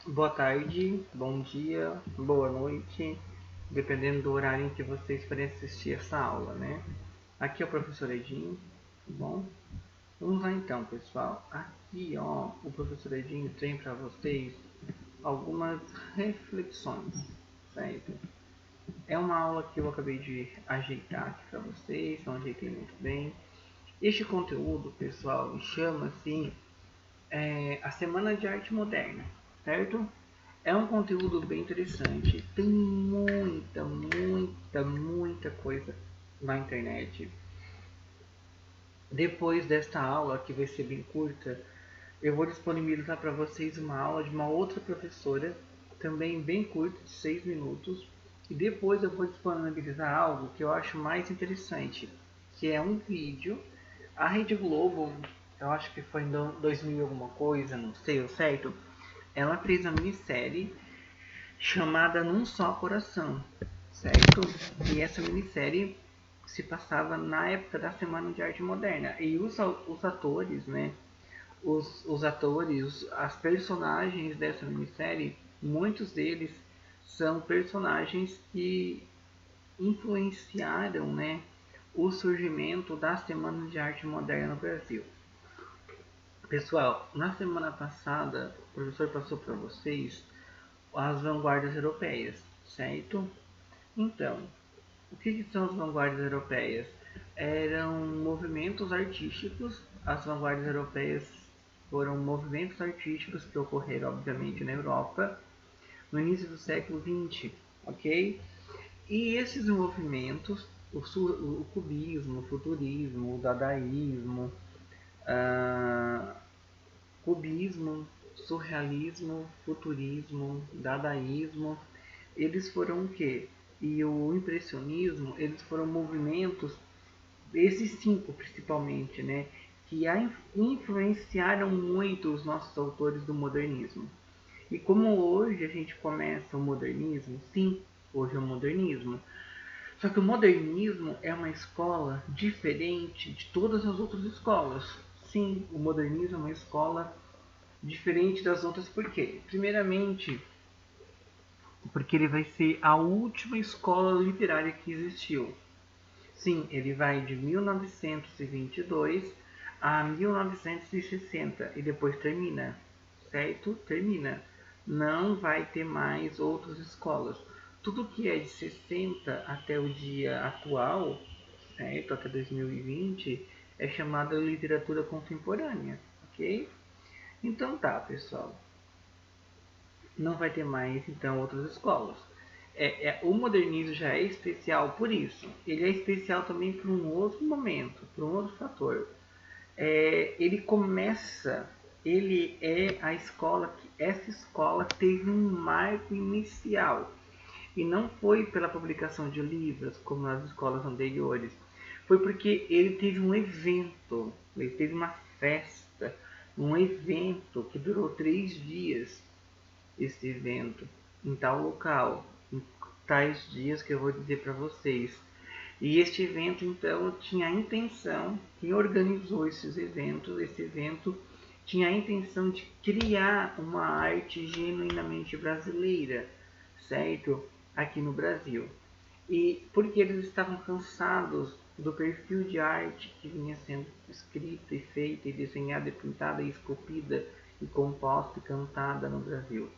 Boa tarde, bom dia, boa noite, dependendo do horário em que vocês forem assistir essa aula, né? Aqui é o professor Edinho, tá bom? Vamos lá então, pessoal. Aqui, ó, o professor Edinho tem para vocês algumas reflexões, certo? É uma aula que eu acabei de ajeitar aqui para vocês, não ajeitei muito bem. Este conteúdo, pessoal, chama-se a Semana de Arte Moderna, certo? É um conteúdo bem interessante. Tem muita coisa na internet. Depois desta aula, que vai ser bem curta, eu vou disponibilizar para vocês uma aula de uma outra professora, também bem curta, de 6 minutos. E depois eu vou disponibilizar algo que eu acho mais interessante, que é um vídeo. A Rede Globo, eu acho que foi em 2000 alguma coisa, não sei o certo, ela fez uma minissérie chamada Num Só Coração, certo? E essa minissérie se passava na época da Semana de Arte Moderna. E os atores, né? Os atores, as personagens dessa minissérie, muitos deles são personagens que influenciaram, né, o surgimento da Semana de Arte Moderna no Brasil. Pessoal, na semana passada, o professor passou para vocês as vanguardas europeias, certo? Então, o que são as vanguardas europeias? Eram movimentos artísticos. As vanguardas europeias foram movimentos artísticos que ocorreram, obviamente, na Europa no início do século XX, ok? E esses movimentos, o cubismo, o futurismo, o dadaísmo, ah, cubismo, surrealismo, futurismo, dadaísmo, eles foram o quê? E o impressionismo, eles foram movimentos, esses cinco principalmente, né, que influenciaram muito os nossos autores do modernismo. E como hoje a gente começa o modernismo, sim, hoje é o modernismo. Só que o modernismo é uma escola diferente de todas as outras escolas. Sim, o modernismo é uma escola diferente das outras, por quê? Primeiramente, porque ele vai ser a última escola literária que existiu. Sim, ele vai de 1922 a 1960 e depois termina, certo? Termina. Não vai ter mais outras escolas. Tudo que é de 60 até o dia atual, certo? Até 2020, é chamada literatura contemporânea, ok? Então tá, pessoal. Não vai ter mais então outras escolas. O modernismo já é especial por isso. Ele é especial também por um outro momento, por um outro fator. Ele começa, ele é a escola que essa escola teve um marco inicial e não foi pela publicação de livros como nas escolas anteriores. Foi porque ele teve um evento, ele teve uma festa, um evento que durou 3 dias este evento em tal local, em tais dias que eu vou dizer para vocês. E este evento, então, tinha a intenção, quem organizou esse evento tinha a intenção de criar uma arte genuinamente brasileira, certo? Aqui no Brasil. E porque eles estavam cansados do perfil de arte que vinha sendo escrita e feita e desenhada e pintada e esculpida e composta e cantada no Brasil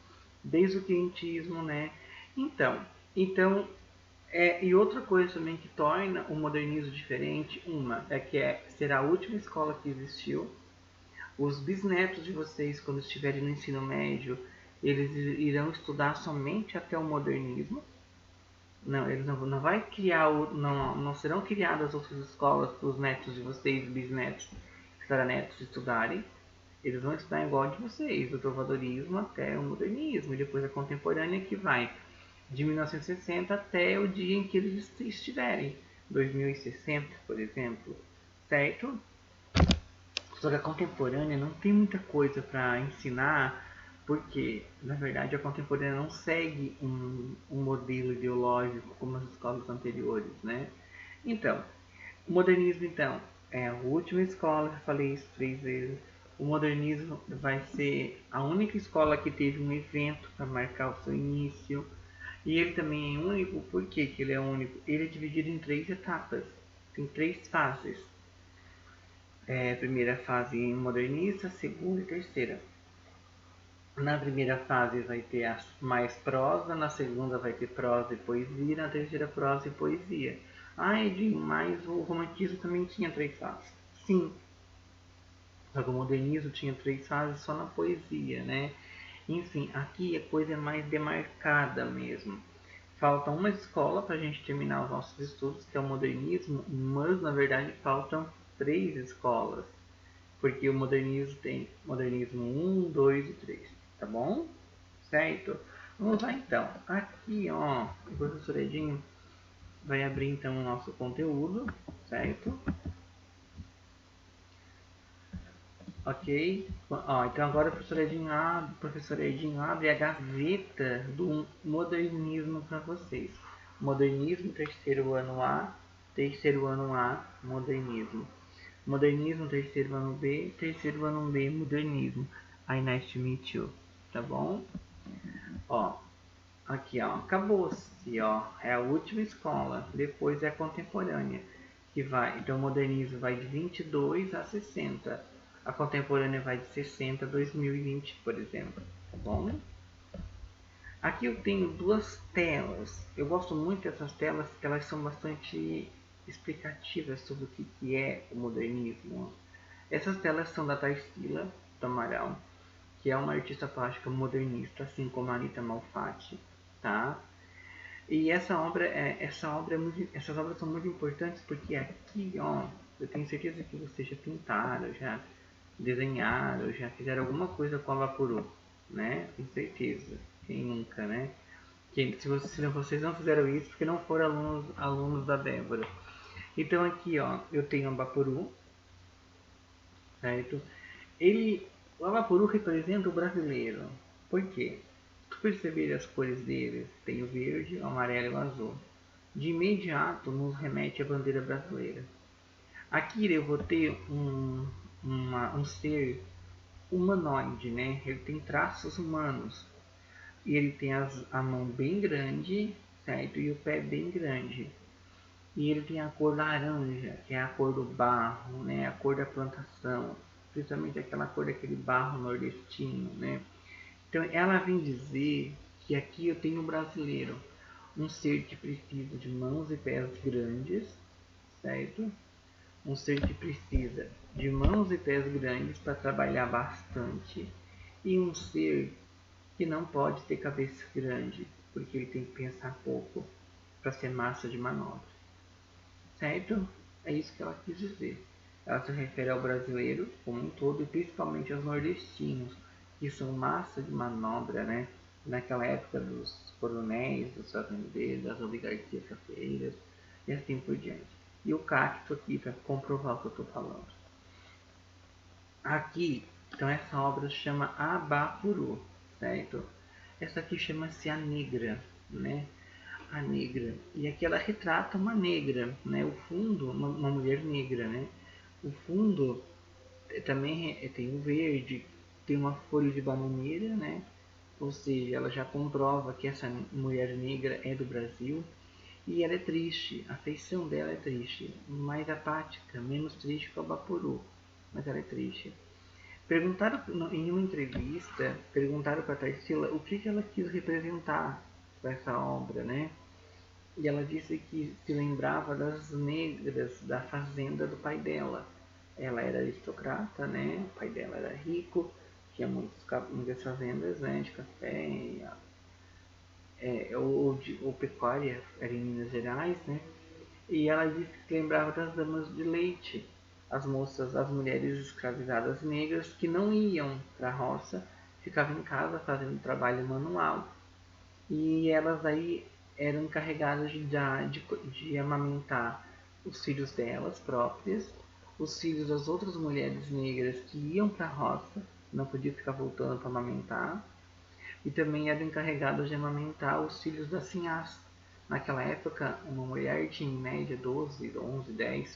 desde o quentismo, né? Então, e outra coisa também que torna o modernismo diferente, uma é que será a última escola que existiu. Os bisnetos de vocês, quando estiverem no ensino médio, eles irão estudar somente até o modernismo. Não, eles não vai criar, não serão criadas outras escolas para os netos de vocês, bisnetos, tataranetos estudarem. Eles vão estudar igual de vocês, do trovadorismo até o modernismo, e depois a contemporânea que vai de 1960 até o dia em que eles estiverem, 2060, por exemplo, certo? Só que a contemporânea não tem muita coisa para ensinar, porque, na verdade, a contemporânea não segue um modelo ideológico como as escolas anteriores, né? Então, o modernismo, então, é a última escola, que eu falei isso 3 vezes, O modernismo vai ser a única escola que teve um evento para marcar o seu início. E ele também é único, por que ele é único? Ele é dividido em 3 etapas, tem 3 fases. Primeira fase modernista, segunda e terceira. Na primeira fase vai ter mais prosa, na segunda vai ter prosa e poesia, na terceira prosa e poesia. Ah, Edinho, mas o romantismo também tinha 3 fases. Sim, só que o modernismo tinha 3 fases só na poesia, né? Enfim, aqui a coisa é mais demarcada mesmo. Falta uma escola para a gente terminar os nossos estudos, que é o modernismo, mas na verdade faltam 3 escolas. Porque o modernismo tem modernismo 1, 2 e 3, tá bom? Certo? Vamos lá então. Aqui, ó, o professor Edinho vai abrir então o nosso conteúdo, certo? Ok? Ó, então agora o professor Edinho abre a gaveta do modernismo para vocês. Modernismo, terceiro ano A, modernismo. Modernismo, terceiro ano B, modernismo. I nice to meet you, tá bom? Ó, aqui ó, acabou-se, ó, é a última escola, depois é a contemporânea, que vai, então o modernismo vai de 22 a 60, a contemporânea vai de 60 a 2020, por exemplo, tá bom? Aqui eu tenho 2 telas, eu gosto muito dessas telas porque elas são bastante explicativas sobre o que é o modernismo. Essas telas são da Tarsila do Amaral, que é uma artista plástica modernista, assim como a Anita Malfatti, tá? E essas obras são muito importantes porque aqui, ó, eu tenho certeza que vocês já pintaram, já desenharam, já fizeram alguma coisa com a Vaporu, né? Tenho certeza. Quem nunca, né? Se vocês não fizeram isso, porque não foram alunos da Débora. Então aqui, ó, eu tenho a Vaporu, certo? O Avapuru representa o brasileiro. Por quê? Se perceber as cores deles, tem o verde, o amarelo e o azul. De imediato nos remete à bandeira brasileira. Aqui eu vou ter um ser humanoide, né? Ele tem traços humanos. E ele tem a mão bem grande, certo? E o pé bem grande. E ele tem a cor laranja, que é a cor do barro, né? A cor da plantação, principalmente aquela cor daquele barro nordestino, né? Então ela vem dizer que aqui eu tenho um brasileiro, um ser que precisa de mãos e pés grandes, certo? Um ser que precisa de mãos e pés grandes para trabalhar bastante e um ser que não pode ter cabeça grande, porque ele tem que pensar pouco para ser massa de manobra. Certo? É isso que ela quis dizer. Ela se refere ao brasileiro como um todo e principalmente aos nordestinos, que são massa de manobra, né? Naquela época dos coronéis, dos fazendeiros, das oligarquias cafeeiras e assim por diante. E o cacto aqui para comprovar o que eu estou falando. Aqui, então essa obra se chama Abapuru, certo? Essa aqui chama-se A Negra, né? A negra. E aqui ela retrata uma negra, né? O fundo, uma mulher negra, né? O fundo também tem o verde, tem uma folha de bananeira, né? Ou seja, ela já comprova que essa mulher negra é do Brasil e ela é triste, a feição dela é triste, mais apática, menos triste que o Bapuru, mas ela é triste. Perguntaram em uma entrevista, perguntaram para a Tarsila o que ela quis representar com essa obra, né? E ela disse que se lembrava das negras da fazenda do pai dela. Ela era aristocrata, né? O pai dela era rico, tinha muitas fazendas, né? De café, ou pecuária, era em Minas Gerais, né? E ela disse que se lembrava das damas de leite, as moças, as mulheres escravizadas negras que não iam para a roça, ficavam em casa fazendo trabalho manual e elas aí eram encarregadas de amamentar os filhos delas próprias, os filhos das outras mulheres negras que iam para a roça, não podiam ficar voltando para amamentar, e também eram encarregadas de amamentar os filhos das sinhás. Naquela época, uma mulher tinha em média 12, 11, 10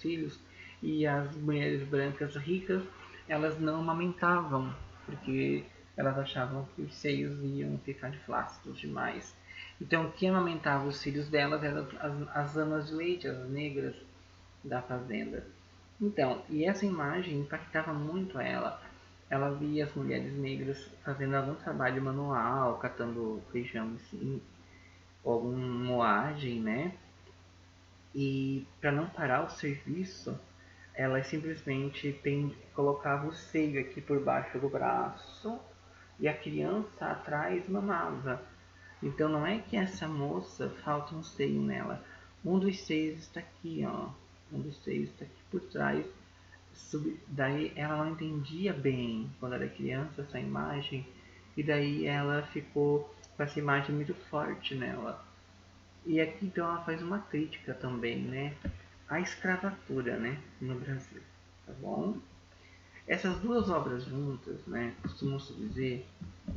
filhos, e as mulheres brancas ricas elas não amamentavam, porque elas achavam que os seios iam ficar flácidos demais. Então, quem amamentava os filhos delas eram as amas de leite, as negras da fazenda. Então, e essa imagem impactava muito ela. Ela via as mulheres negras fazendo algum trabalho manual, catando feijão assim, ou alguma moagem, né? E para não parar o serviço, ela simplesmente colocava o seio aqui por baixo do braço e a criança atrás mamava. Então não é que essa moça falta um seio nela. Um dos seios está aqui, ó. Um dos seios está aqui por trás. Daí ela não entendia bem quando era criança essa imagem. E daí ela ficou com essa imagem muito forte nela. E aqui então ela faz uma crítica também, né? À escravatura, né? No Brasil. Tá bom? Essas duas obras juntas, né? Costumam-se dizer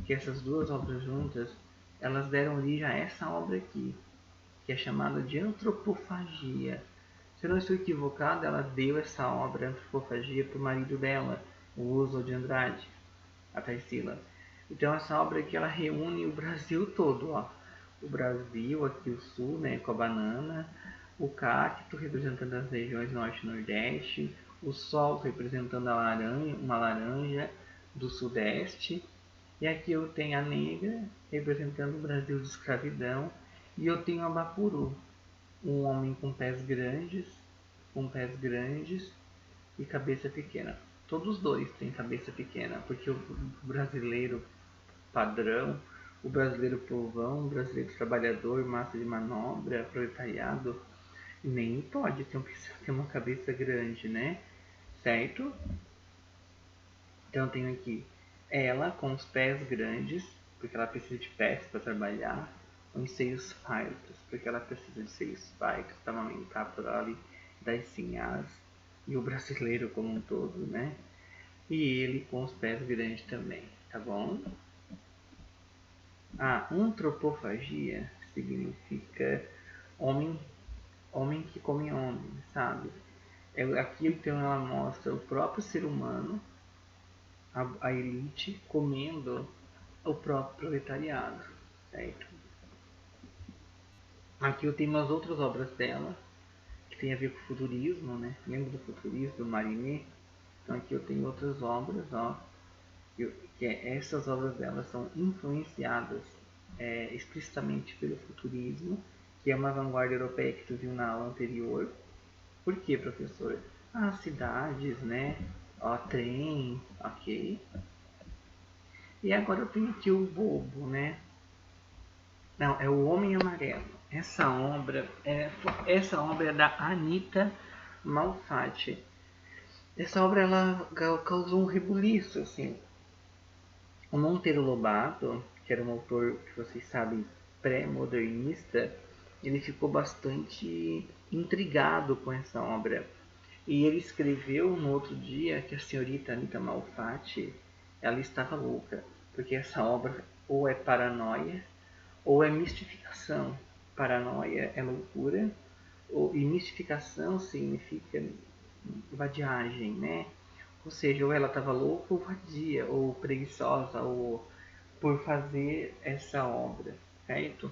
que essas duas obras juntas elas deram origem a essa obra aqui, que é chamada de Antropofagia. Se eu não estou equivocado, ela deu essa obra, Antropofagia, para o marido dela, o Oswald de Andrade, a Tarsila. Então essa obra aqui ela reúne o Brasil todo, ó. O Brasil, aqui o sul, né, com a banana, o cacto representando as regiões norte e nordeste, o sol representando a laranja, uma laranja do sudeste, e aqui eu tenho a negra representando o Brasil de escravidão, e eu tenho a Bapuru, um homem com pés grandes e cabeça pequena. Todos os dois têm cabeça pequena, porque o brasileiro padrão, o brasileiro povão, o brasileiro trabalhador, massa de manobra, proletariado, nem pode ter uma cabeça grande, né? Certo? Então eu tenho aqui ela com os pés grandes, porque ela precisa de pés para trabalhar, os seios fartos, porque ela precisa de seios fartos para amamentar por ali das sinhás, e o brasileiro como um todo, né? E ele com os pés grandes também, tá bom? A antropofagia significa homem, homem que come homem, sabe? Aqui então ela mostra o próprio ser humano, a elite, comendo o próprio proletariado, certo? Aqui eu tenho umas outras obras dela, que tem a ver com o futurismo, né? Lembra do futurismo, do Mariné? Então aqui eu tenho outras obras, ó, essas obras dela são influenciadas explicitamente pelo futurismo, que é uma vanguarda europeia que tu viu na aula anterior. Por que, professor? As cidades, né? Ó, trem, ok. E agora eu tenho aqui o bobo, né? Não, é o Homem Amarelo. Essa obra é da Anita Malfatti. Essa obra ela causou um rebuliço, assim. O Monteiro Lobato, que era um autor que vocês sabem pré-modernista, ele ficou bastante intrigado com essa obra. E ele escreveu no outro dia que a senhorita Anita Malfatti ela estava louca, porque essa obra ou é paranoia ou é mistificação. Paranoia é loucura, e mistificação significa vadiagem, né? Ou seja, ou ela estava louca ou vadia, ou preguiçosa, ou por fazer essa obra, certo?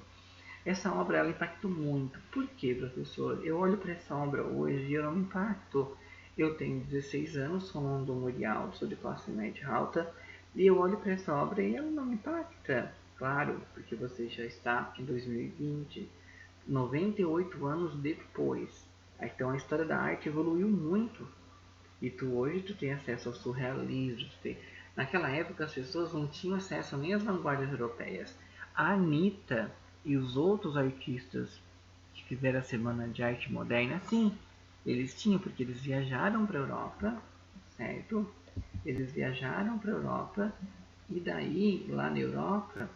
Essa obra ela impactou muito. Por quê, professor? Eu olho para essa obra hoje e eu não me impacto. Eu tenho 16 anos, sou um aluno alto, sou de classe média alta, e eu olho para essa obra e ela não me impacta. Claro, porque você já está em 2020, 98 anos depois. Então a história da arte evoluiu muito. E hoje tu tem acesso ao surrealismo. Naquela época as pessoas não tinham acesso nem às vanguardas europeias. A Anitta e os outros artistas que fizeram a Semana de Arte Moderna, sim, eles tinham, porque eles viajaram para a Europa, certo? Eles viajaram para a Europa e daí, lá na Europa,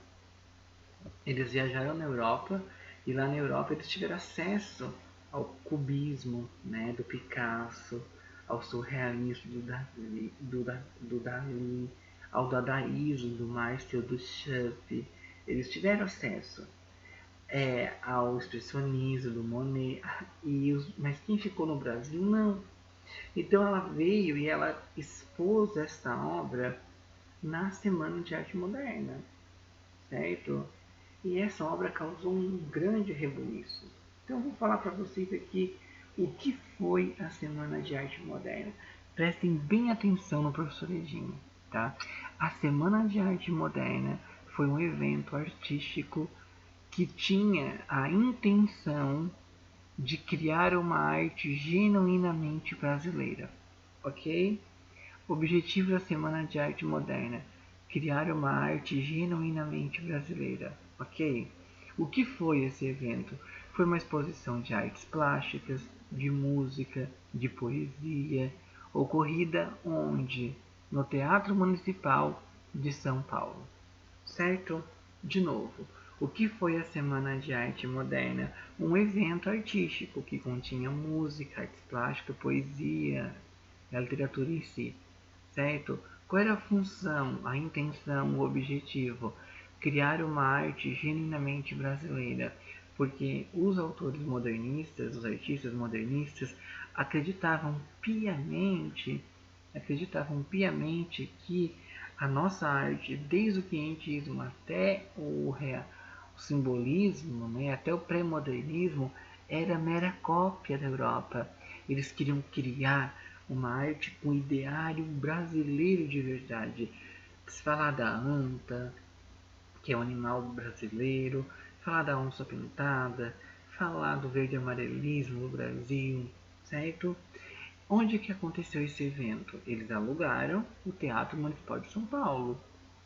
eles viajaram na Europa e lá na Europa eles tiveram acesso ao cubismo, né, do Picasso, ao surrealismo do Dali, ao dadaísmo do Marcel Duchamp. Eles tiveram acesso ao expressionismo do Monet, mas quem ficou no Brasil não. Então ela veio e ela expôs esta obra na Semana de Arte Moderna, certo? E essa obra causou um grande rebuliço. Então eu vou falar para vocês aqui o que foi a Semana de Arte Moderna. Prestem bem atenção no professor Edinho, tá? A Semana de Arte Moderna foi um evento artístico que tinha a intenção de criar uma arte genuinamente brasileira, ok? O objetivo da Semana de Arte Moderna: criar uma arte genuinamente brasileira, ok? O que foi esse evento? Foi uma exposição de artes plásticas, de música, de poesia, ocorrida onde? No Teatro Municipal de São Paulo, certo? De novo, o que foi a Semana de Arte Moderna? Um evento artístico que continha música, artes plásticas, poesia, a literatura em si, certo? Qual era a função, a intenção, o objetivo? Criar uma arte genuinamente brasileira, porque os autores modernistas, os artistas modernistas, acreditavam piamente que a nossa arte, desde o quientismo até o simbolismo, né, até o pré-modernismo, era mera cópia da Europa. Eles queriam criar uma arte com ideário brasileiro de verdade. Se falar da anta, que é um animal brasileiro, falar da onça pintada, falar do verde amarelismo no Brasil, certo? Onde que aconteceu esse evento? Eles alugaram o Teatro Municipal de São Paulo,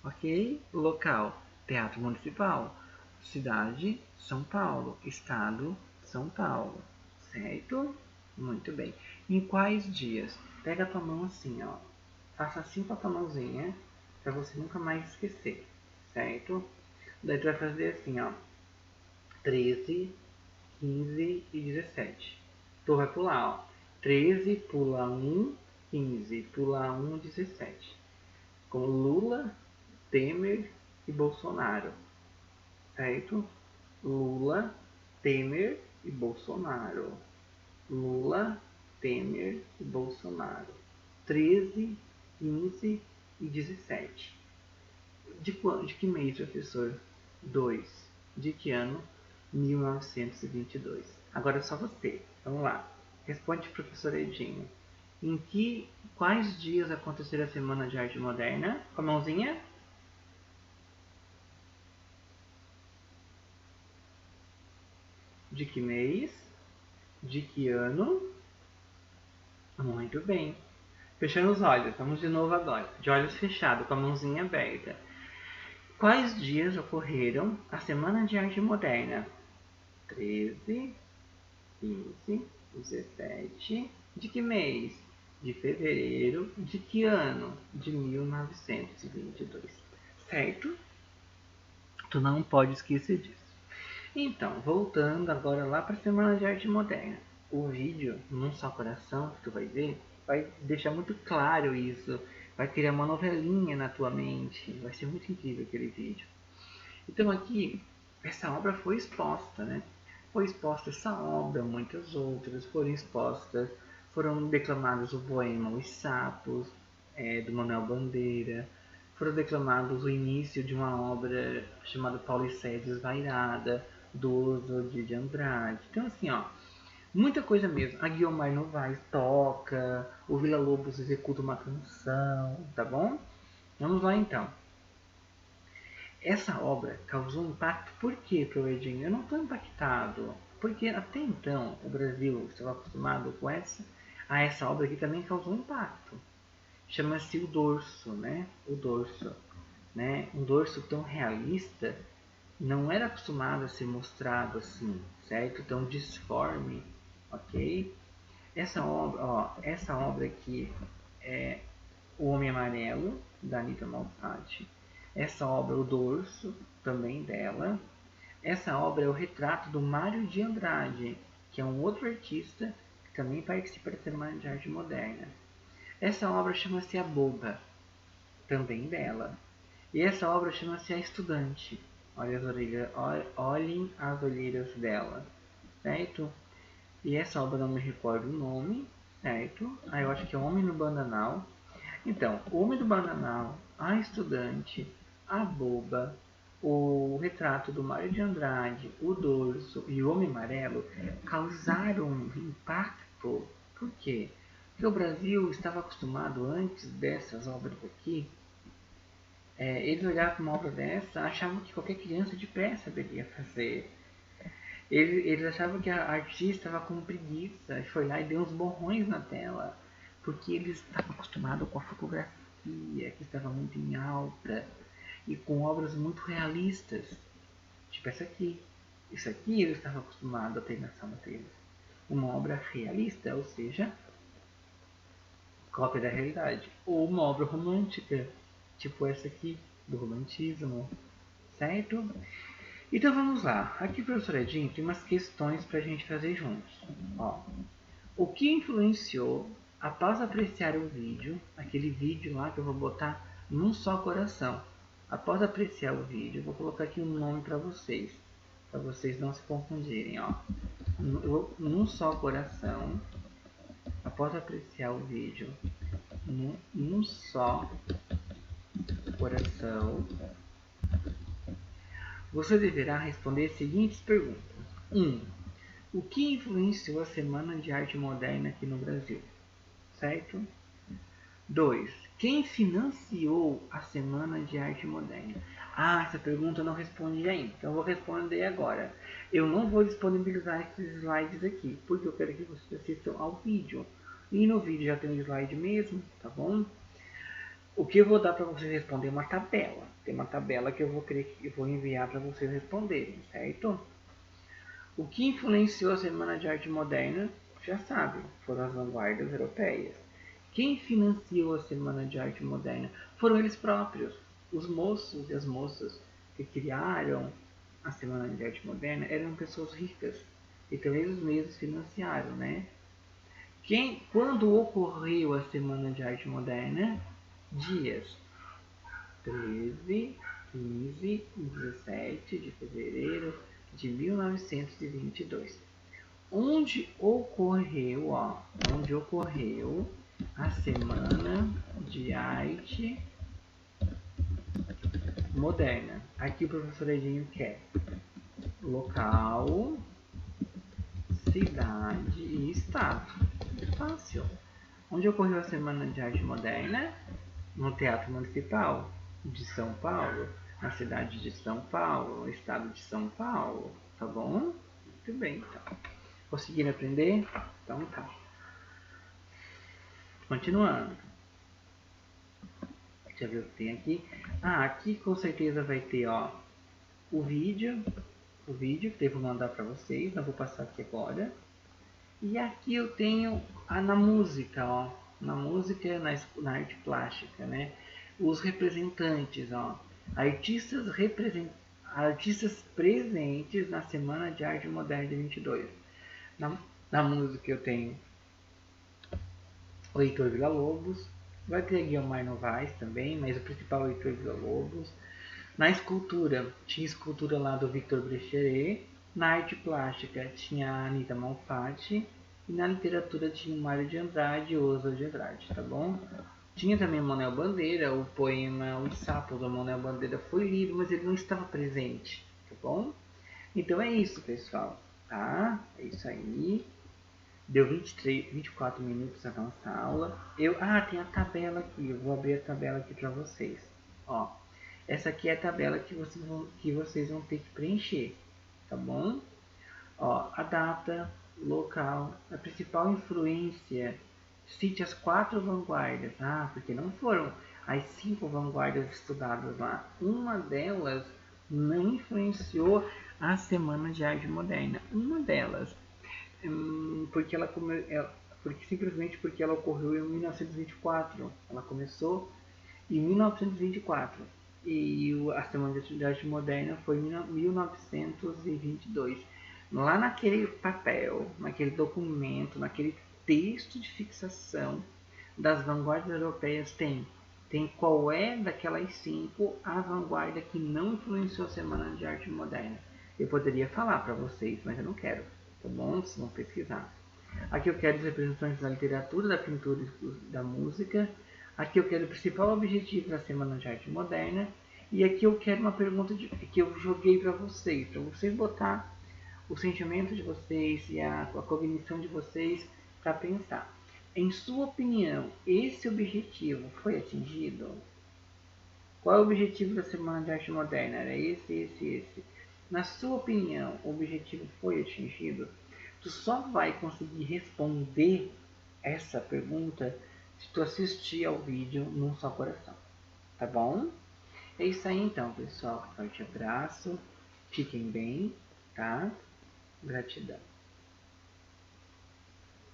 ok? Local, Teatro Municipal. Cidade, São Paulo. Estado, São Paulo, certo? Muito bem. Em quais dias? Pega a tua mão assim, ó. Faça assim com a tua mãozinha, para você nunca mais esquecer, certo? Daí tu vai fazer assim, ó. 13, 15 e 17. Tu vai pular, ó. 13, pula 1, 15, pula 1, 17. Com Lula, Temer e Bolsonaro, certo? Lula, Temer e Bolsonaro. Lula, Temer e Bolsonaro. 13, 15 e 17. De que mês, professor? 2. De que ano? 1922. Agora é só você. Vamos lá. Responde, professor Edinho. Quais dias aconteceram a Semana de Arte Moderna? Com a mãozinha? De que mês? De que ano? Muito bem. Fechando os olhos. Vamos de novo agora. De olhos fechados, com a mãozinha aberta. Quais dias ocorreram a Semana de Arte Moderna? 13, 15, 17. De que mês? De fevereiro. De que ano? De 1922. Certo? Tu não pode esquecer disso. Então, voltando agora lá para a Semana de Arte Moderna. O vídeo, Num Só Coração, que tu vai ver, vai deixar muito claro isso. Vai criar uma novelinha na tua mente. Vai ser muito incrível aquele vídeo. Então aqui, essa obra foi exposta, né? Foi exposta essa obra, muitas outras foram expostas, foram declamados o poema Os Sapos, do Manuel Bandeira, foram declamados o início de uma obra chamada Paulicéia Desvairada, do Oswald de Andrade. Então assim, ó, muita coisa mesmo. A Guiomar Novaes toca, o Vila Lobos executa uma canção, tá bom? Vamos lá então. Essa obra causou um impacto. Por quê, Pro Edinho? Eu não estou impactado. Porque até então o Brasil estava acostumado a essa obra que também causou um impacto. Chama-se O Dorso, né? O Dorso. Né? Um dorso tão realista não era acostumado a ser mostrado assim, certo? Tão disforme, ok? Essa obra aqui é O Homem Amarelo, da Anita Malfatti. Essa obra, O Dorso, também dela. Essa obra é o retrato do Mário de Andrade, que é um outro artista que também participa da Semana de Arte Moderna. Essa obra chama-se A Boba, também dela. E essa obra chama-se A Estudante. Olhem as olheiras dela, certo? E essa obra não me recordo o nome, certo? Aí eu acho que é o Homem no Bananal. Então, o Homem do Bananal, a Estudante, a Boba, o Retrato do Mário de Andrade, o Dorso e o Homem Amarelo causaram um impacto. Por quê? Porque o Brasil estava acostumado antes dessas obras aqui. Eles olhavam para uma obra dessa, achavam que qualquer criança depressa saberia fazer. Eles achavam que a artista estava com preguiça e foi lá e deu uns borrões na tela, porque eles estavam acostumados com a fotografia, que estava muito em alta, e com obras muito realistas, tipo essa aqui. Isso aqui eles estavam acostumados a ter na sala deles. Uma obra realista, ou seja, cópia da realidade. Ou uma obra romântica, tipo essa aqui, do romantismo, certo? Então vamos lá. Aqui, professor Edinho, tem umas questões para a gente fazer juntos. Ó, o que influenciou, após apreciar o vídeo, aquele vídeo lá que eu vou botar num só coração. Após apreciar o vídeo, eu vou colocar aqui um nome para vocês não se confundirem. Ó, num só coração, após apreciar o vídeo, num só coração, você deverá responder as seguintes perguntas. 1. O que influenciou a Semana de Arte Moderna aqui no Brasil? Certo? 2. Quem financiou a Semana de Arte Moderna? Essa pergunta eu não respondi ainda, então eu vou responder agora. Eu não vou disponibilizar esses slides aqui, porque eu quero que vocês assistam ao vídeo. E no vídeo já tem um slide mesmo, tá bom? O que eu vou dar para vocês responder é uma tabela. Tem uma tabela que eu vou enviar para vocês responderem, certo? O que influenciou a Semana de Arte Moderna, já sabe, foram as vanguardas europeias. Quem financiou a Semana de Arte Moderna foram eles próprios. Os moços e as moças que criaram a Semana de Arte Moderna eram pessoas ricas. Então eles mesmos financiaram, né? Quando ocorreu a Semana de Arte Moderna? Dias 13, 15 e 17 de fevereiro de 1922. Onde ocorreu a Semana de Arte Moderna. Aqui o professor Edinho quer local, cidade e estado. Fácil. Onde ocorreu a Semana de Arte Moderna? No Teatro Municipal de São Paulo, na cidade de São Paulo, no estado de São Paulo. Tá bom? Muito bem, então. Conseguiram aprender? Então tá. Continuando. Deixa eu ver o que tem aqui. Aqui com certeza vai ter, ó, o vídeo que eu vou mandar para vocês. Não vou passar aqui agora. E aqui eu tenho na música, ó. Na música, na arte plástica, né? Os representantes, ó. Artistas presentes na Semana de Arte Moderna de 22. Na música eu tenho o Heitor Villa-Lobos, vai ter a Guiomar Novaes também, mas o principal é o Heitor Villa-Lobos. Na escultura, tinha escultura lá do Victor Brecheret. Na arte plástica tinha a Anita Malfatti. E na literatura tinha o Mário de Andrade e o Oswald de Andrade, tá bom? Tinha também o Manuel Bandeira, o poema Os Sapos do Manuel Bandeira foi lido, mas ele não estava presente, tá bom? Então é isso, pessoal, tá? É isso aí. Deu 24 minutos a nossa aula. Tem a tabela aqui, eu vou abrir a tabela aqui para vocês. Ó, essa aqui é a tabela que vocês vão ter que preencher, tá bom? Ó, a data, local, a principal influência, cite as 4 vanguardas. Porque não foram as 5 vanguardas estudadas lá. Uma delas não influenciou a Semana de Arte Moderna. Uma delas, simplesmente porque ela ocorreu em 1924. Ela começou em 1924 e a Semana de Arte Moderna foi em 1922. Lá naquele papel, naquele documento, naquele texto de fixação das vanguardas europeias tem qual é daquelas 5 a vanguarda que não influenciou a Semana de Arte Moderna. Eu poderia falar para vocês, mas eu não quero, tá bom? Vocês vão pesquisar. Aqui eu quero os representantes da literatura, da pintura e da música. Aqui eu quero o principal objetivo da Semana de Arte Moderna. E aqui eu quero uma pergunta que eu joguei para vocês botar o sentimento de vocês e a cognição de vocês para pensar. Em sua opinião, esse objetivo foi atingido? Qual é o objetivo da Semana de Arte Moderna? Era esse. Na sua opinião, o objetivo foi atingido? Tu só vai conseguir responder essa pergunta se tu assistir ao vídeo num só coração, tá bom? É isso aí então, pessoal. Forte abraço, fiquem bem, tá? Gratidão.